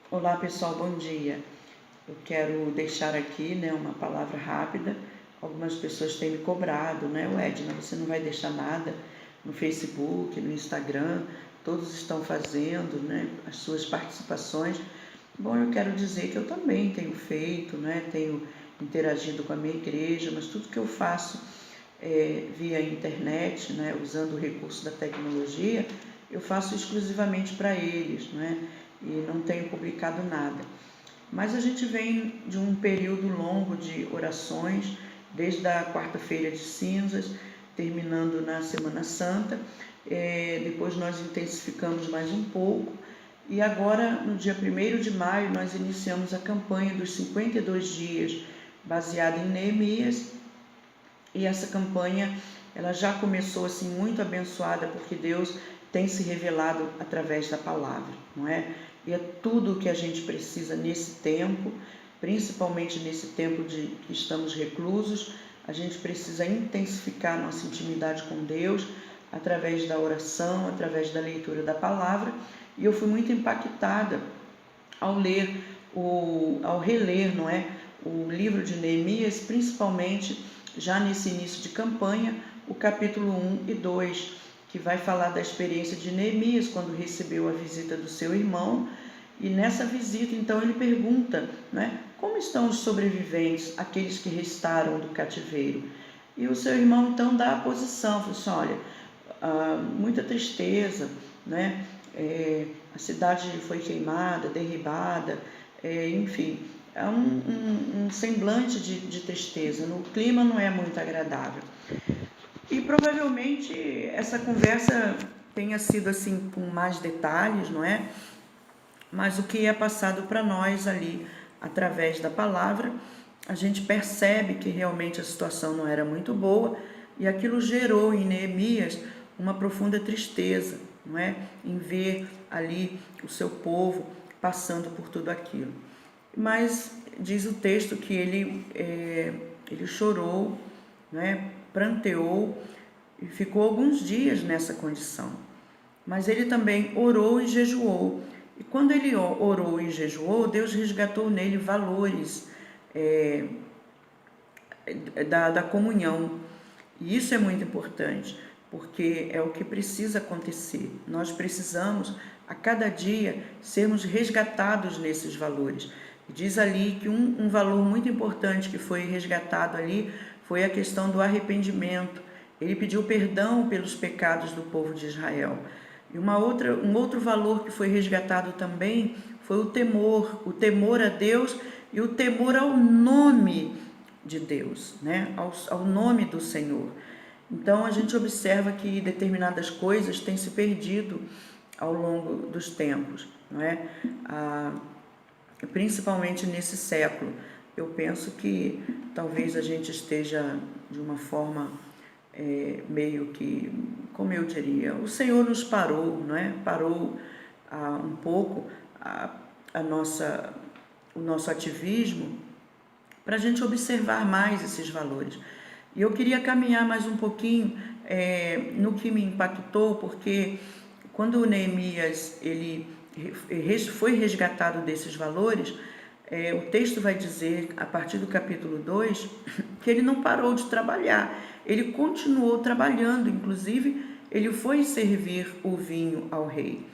Olá pessoal, bom dia. Eu quero deixar aqui, uma palavra rápida. Algumas pessoas têm me cobrado, Edna, você não vai deixar nada no Facebook, no Instagram, todos estão fazendo, as suas participações. Bom, eu quero dizer que eu também tenho feito, tenho interagido com a minha igreja, mas tudo que eu faço via internet, usando o recurso da tecnologia, eu faço exclusivamente para eles, e não tenho publicado nada. Mas a gente vem de um período longo de orações, desde a quarta-feira de cinzas, terminando na Semana Santa. Depois nós intensificamos mais um pouco e agora, no dia 1º de maio, nós iniciamos a campanha dos 52 dias, baseada em Neemias. E essa campanha, ela já começou assim muito abençoada, porque Deus tem se revelado através da palavra, não é? E é tudo o que a gente precisa nesse tempo, principalmente nesse tempo de que estamos reclusos. A gente precisa intensificar nossa intimidade com Deus através da oração, através da leitura da palavra. E eu fui muito impactada ao reler, não é, o livro de Neemias, principalmente já nesse início de campanha, o capítulo 1 e 2, que vai falar da experiência de Neemias quando recebeu a visita do seu irmão. E nessa visita, então, ele pergunta, como estão os sobreviventes, aqueles que restaram do cativeiro? E o seu irmão, então, dá a posição, fala assim, olha, muita tristeza, a cidade foi queimada, derribada, enfim, é um semblante de tristeza, o clima não é muito agradável. E provavelmente essa conversa tenha sido assim com mais detalhes, não é? Mas o que é passado para nós ali, através da palavra, a gente percebe que realmente a situação não era muito boa e aquilo gerou em Neemias uma profunda tristeza, não é? Em ver ali o seu povo passando por tudo aquilo. Mas diz o texto que ele chorou, pranteou e ficou alguns dias nessa condição. Mas ele também orou e jejuou. E quando ele orou e jejuou, Deus resgatou nele valores da comunhão. E isso é muito importante, porque é o que precisa acontecer. Nós precisamos, a cada dia, sermos resgatados nesses valores. Diz ali que um valor muito importante que foi resgatado ali foi a questão do arrependimento. Ele pediu perdão pelos pecados do povo de Israel. E um outro valor que foi resgatado também foi o temor a Deus e o temor ao nome de Deus, ao nome do Senhor. Então a gente observa que determinadas coisas têm se perdido ao longo dos tempos, principalmente nesse século. Eu penso que talvez a gente esteja de uma forma meio que, como eu diria, o Senhor nos parou, parou um pouco o nosso ativismo para a gente observar mais esses valores. E eu queria caminhar mais um pouquinho no que me impactou, porque quando o Neemias ele foi resgatado desses valores, o texto vai dizer, a partir do capítulo 2, que ele não parou de trabalhar, ele continuou trabalhando, inclusive ele foi servir o vinho ao rei.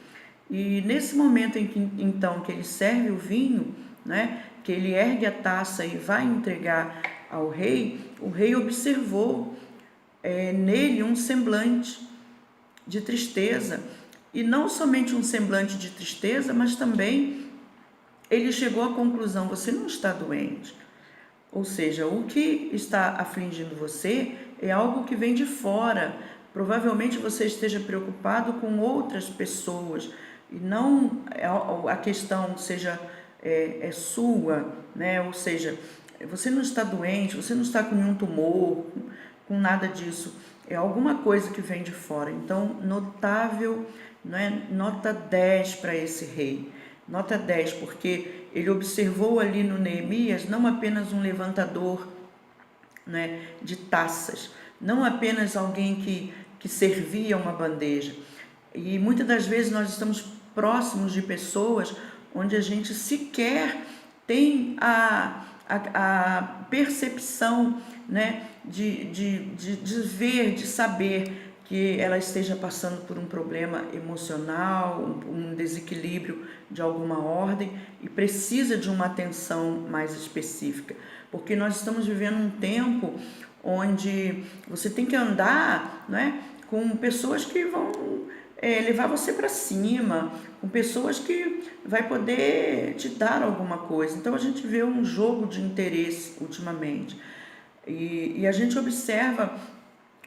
E nesse momento em que, então, que ele serve o vinho, que ele ergue a taça e vai entregar ao rei, o rei observou nele um semblante de tristeza, e não somente um semblante de tristeza, mas também ele chegou à conclusão: você não está doente. Ou seja, o que está afligindo você é algo que vem de fora. Provavelmente você esteja preocupado com outras pessoas e não a questão seja sua, Ou seja, você não está doente, você não está com nenhum tumor, com nada disso. É alguma coisa que vem de fora. Então, notável, nota 10 para esse rei. Nota 10, porque ele observou ali no Neemias não apenas um levantador de taças, não apenas alguém que servia uma bandeja. E muitas das vezes nós estamos próximos de pessoas onde a gente sequer tem a percepção, né, de ver, de saber que ela esteja passando por um problema emocional, um desequilíbrio de alguma ordem e precisa de uma atenção mais específica, porque nós estamos vivendo um tempo onde você tem que andar, né, com pessoas que vão levar você para cima, com pessoas que vai poder te dar alguma coisa. Então a gente vê um jogo de interesse ultimamente e a gente observa.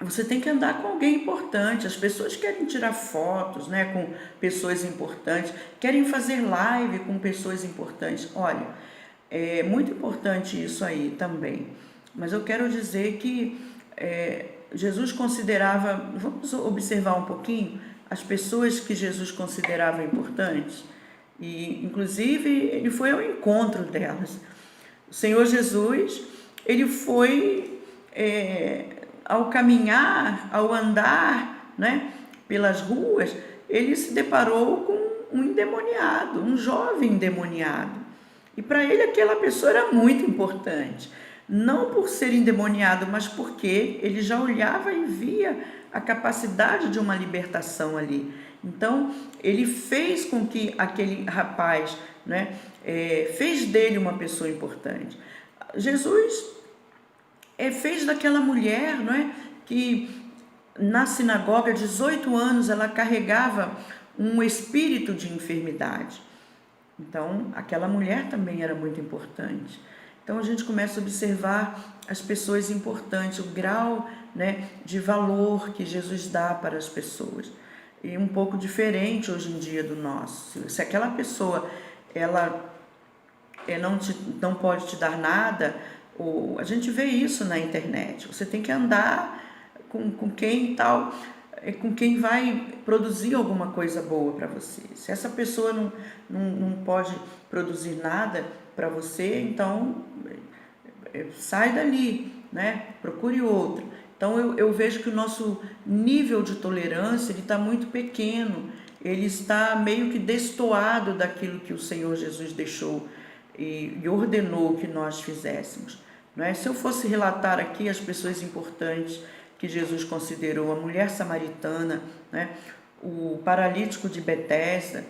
Você tem que andar com alguém importante. As pessoas querem tirar fotos, né, com pessoas importantes, querem fazer live com pessoas importantes. Olha, é muito importante isso aí também. Mas eu quero dizer que Jesus considerava, vamos observar um pouquinho, as pessoas que Jesus considerava importantes. E, inclusive, ele foi ao encontro delas. O Senhor Jesus, ele foi... ao caminhar, ao andar, né, pelas ruas, ele se deparou com um endemoniado, um jovem endemoniado. E para ele aquela pessoa era muito importante. Não por ser endemoniado, mas porque ele já olhava e via a capacidade de uma libertação ali. Então, ele fez com que aquele rapaz, né, fez dele uma pessoa importante. Jesus fez daquela mulher, não é, que na sinagoga, 18 anos, ela carregava um espírito de enfermidade. Então, aquela mulher também era muito importante. Então, a gente começa a observar as pessoas importantes, o grau, né, de valor que Jesus dá para as pessoas. E um pouco diferente hoje em dia do nosso. Se aquela pessoa, ela não pode te dar nada, a gente vê isso na internet. Você tem que andar com quem tal, com quem vai produzir alguma coisa boa para você. Se essa pessoa não pode produzir nada para você, então sai dali, né? Procure outro. Então eu vejo que o nosso nível de tolerância está muito pequeno, ele está meio que destoado daquilo que o Senhor Jesus deixou e ordenou que nós fizéssemos. Não é? Se eu fosse relatar aqui as pessoas importantes que Jesus considerou, a mulher samaritana, né, o paralítico de Betesda,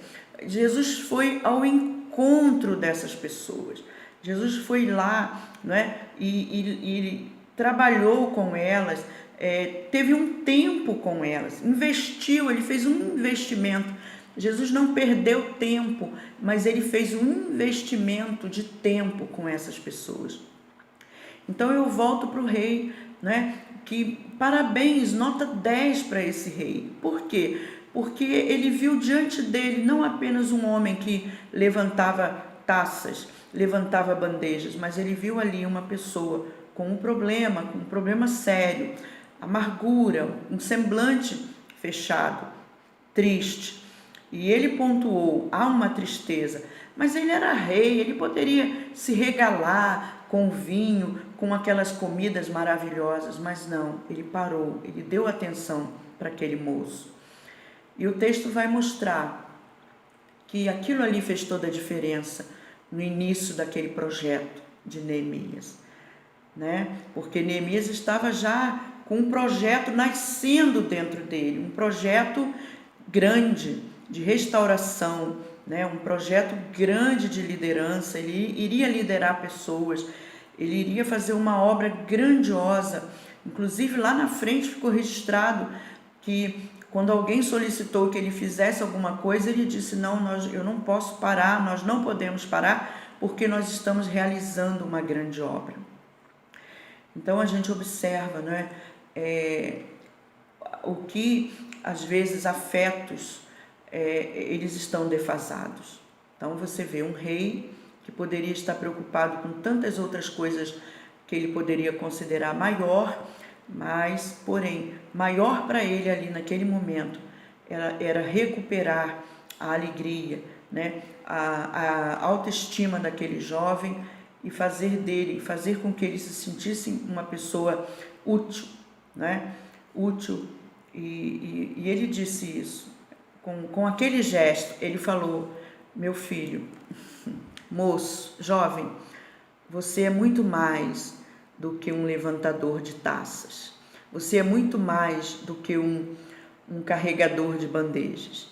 Jesus foi ao encontro dessas pessoas. Jesus foi lá, né, e trabalhou com elas, teve um tempo com elas, investiu, ele fez um investimento. Jesus não perdeu tempo, mas ele fez um investimento de tempo com essas pessoas. Então eu volto para o rei, né? Que parabéns, nota 10 para esse rei. Por quê? Porque ele viu diante dele não apenas um homem que levantava taças, levantava bandejas, mas ele viu ali uma pessoa com um problema sério, amargura, um semblante fechado, triste. E ele pontuou, há uma tristeza, mas ele era rei, ele poderia se regalar com vinho, com aquelas comidas maravilhosas, mas não, ele parou, ele deu atenção para aquele moço. E o texto vai mostrar que aquilo ali fez toda a diferença no início daquele projeto de Neemias, né? Porque Neemias estava já com um projeto nascendo dentro dele, um projeto grande de restauração, né? Um projeto grande de liderança. Ele iria liderar pessoas, ele iria fazer uma obra grandiosa. Inclusive lá na frente ficou registrado que quando alguém solicitou que ele fizesse alguma coisa, ele disse, não, eu não posso parar, nós não podemos parar, porque nós estamos realizando uma grande obra. Então a gente observa, né, o que às vezes afetos eles estão defasados. Então você vê um rei que poderia estar preocupado com tantas outras coisas que ele poderia considerar maior, mas, porém, maior para ele ali naquele momento era recuperar a alegria, né? a autoestima daquele jovem e fazer com que ele se sentisse uma pessoa útil, né? Útil. E ele disse isso, com aquele gesto, ele falou, meu filho, moço, jovem, você é muito mais do que um levantador de taças. Você é muito mais do que um carregador de bandejas.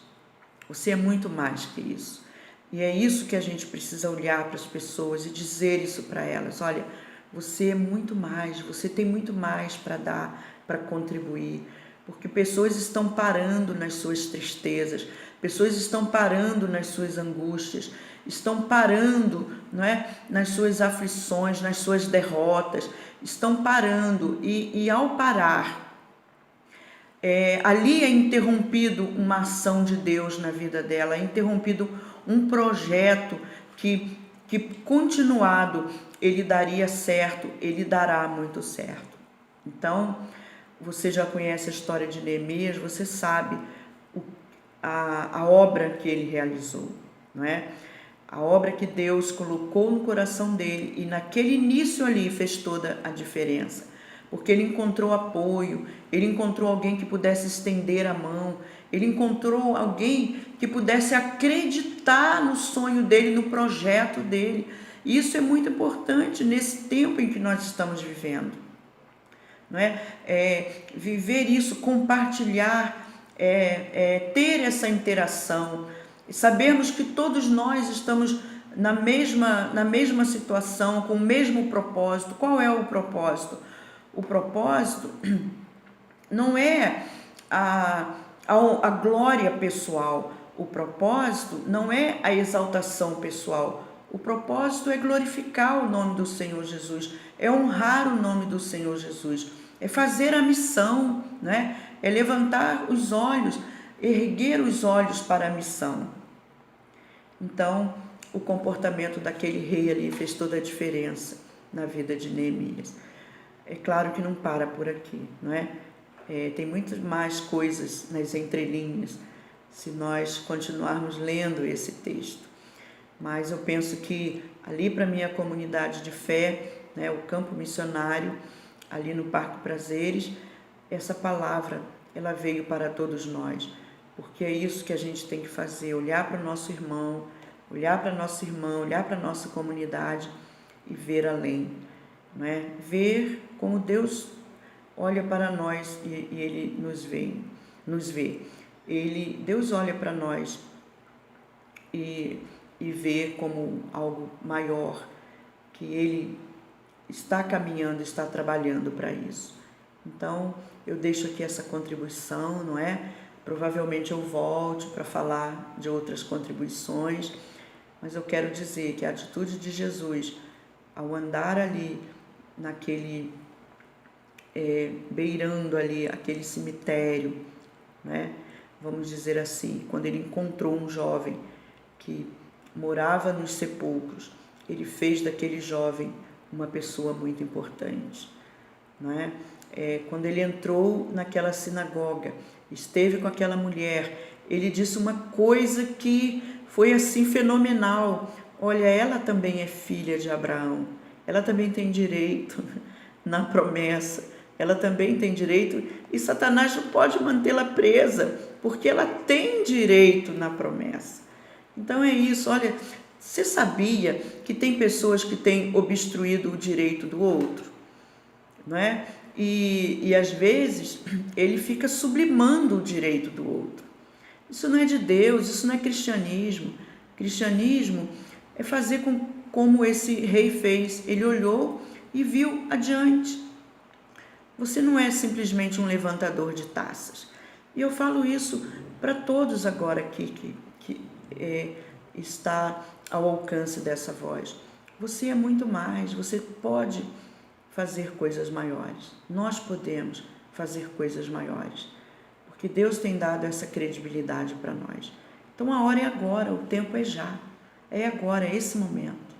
Você é muito mais que isso. E é isso que a gente precisa olhar para as pessoas e dizer isso para elas. Olha, você é muito mais, você tem muito mais para dar, para contribuir. Porque pessoas estão parando nas suas tristezas, pessoas estão parando nas suas angústias, estão parando, não é, nas suas aflições, nas suas derrotas, estão parando e ao parar, ali é interrompido uma ação de Deus na vida dela, é interrompido um projeto que continuado ele daria certo, ele dará muito certo. Então, você já conhece a história de Neemias, você sabe a obra que ele realizou, não é? A obra que Deus colocou no coração dele e naquele início ali fez toda a diferença, porque ele encontrou apoio, ele encontrou alguém que pudesse estender a mão, ele encontrou alguém que pudesse acreditar no sonho dele, no projeto dele. E isso é muito importante nesse tempo em que nós estamos vivendo, não é? Viver isso, compartilhar, ter essa interação, sabermos que todos nós estamos na mesma situação, com o mesmo propósito. Qual é o propósito? O propósito não é a glória pessoal, o propósito não é a exaltação pessoal, o propósito é glorificar o nome do Senhor Jesus, é honrar o nome do Senhor Jesus, é fazer a missão, né? É levantar os olhos, erguer os olhos para a missão. Então, o comportamento daquele rei ali fez toda a diferença na vida de Neemias. É claro que não para por aqui, não é? Tem muitas mais coisas nas entrelinhas, se nós continuarmos lendo esse texto. Mas eu penso que ali para a minha comunidade de fé, né, o campo missionário, ali no Parque Prazeres, essa palavra, ela veio para todos nós, porque é isso que a gente tem que fazer, olhar para o nosso irmão, olhar para a nossa irmã, olhar para a nossa comunidade e ver além, não é? Ver como Deus olha para nós e Ele nos vê. Deus olha para nós e vê como algo maior, que Ele está caminhando, está trabalhando para isso. Então, eu deixo aqui essa contribuição, não é? Provavelmente eu volte para falar de outras contribuições, mas eu quero dizer que a atitude de Jesus, ao andar ali naquele beirando ali aquele cemitério, né? Vamos dizer assim, quando ele encontrou um jovem que morava nos sepulcros, ele fez daquele jovem uma pessoa muito importante, não é? Quando ele entrou naquela sinagoga, esteve com aquela mulher, ele disse uma coisa que foi assim fenomenal. Olha, ela também é filha de Abraão, ela também tem direito na promessa, ela também tem direito, e Satanás não pode mantê-la presa, porque ela tem direito na promessa. Então é isso. Olha, você sabia que tem pessoas que têm obstruído o direito do outro, não é? E às vezes ele fica sublimando o direito do outro. Isso não é de Deus, isso não é cristianismo. Cristianismo é fazer como esse rei fez. Ele olhou e viu adiante. Você não é simplesmente um levantador de taças. E eu falo isso para todos agora aqui que está ao alcance dessa voz. Você é muito mais, você pode fazer coisas maiores. Nós podemos fazer coisas maiores, porque Deus tem dado essa credibilidade para nós. Então a hora é agora, o tempo é já, é agora, é esse momento.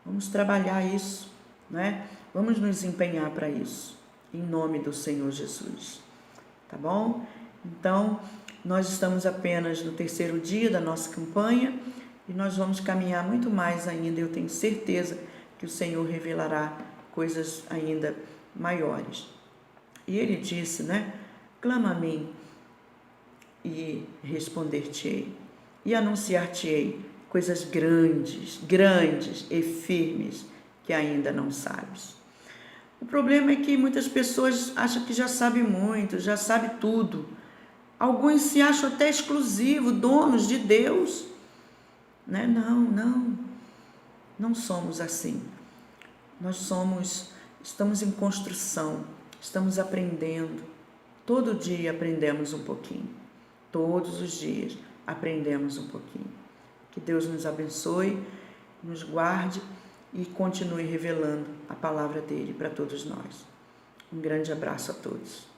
Vamos trabalhar isso, né? Vamos nos empenhar para isso, em nome do Senhor Jesus, tá bom? Então, nós estamos apenas no terceiro dia da nossa campanha e nós vamos caminhar muito mais ainda. Eu tenho certeza que o Senhor revelará coisas ainda maiores. E Ele disse, né? Clama a mim e responder-te-ei. e anunciar-te-ei coisas grandes, grandes e firmes que ainda não sabes. O problema é que muitas pessoas acham que já sabem muito, já sabem tudo. Alguns se acham até exclusivos, donos de Deus. Né? Não somos assim. Estamos em construção, estamos aprendendo. Todo dia aprendemos um pouquinho. Todos os dias aprendemos um pouquinho. Que Deus nos abençoe, nos guarde e continue revelando a palavra dele para todos nós. Um grande abraço a todos.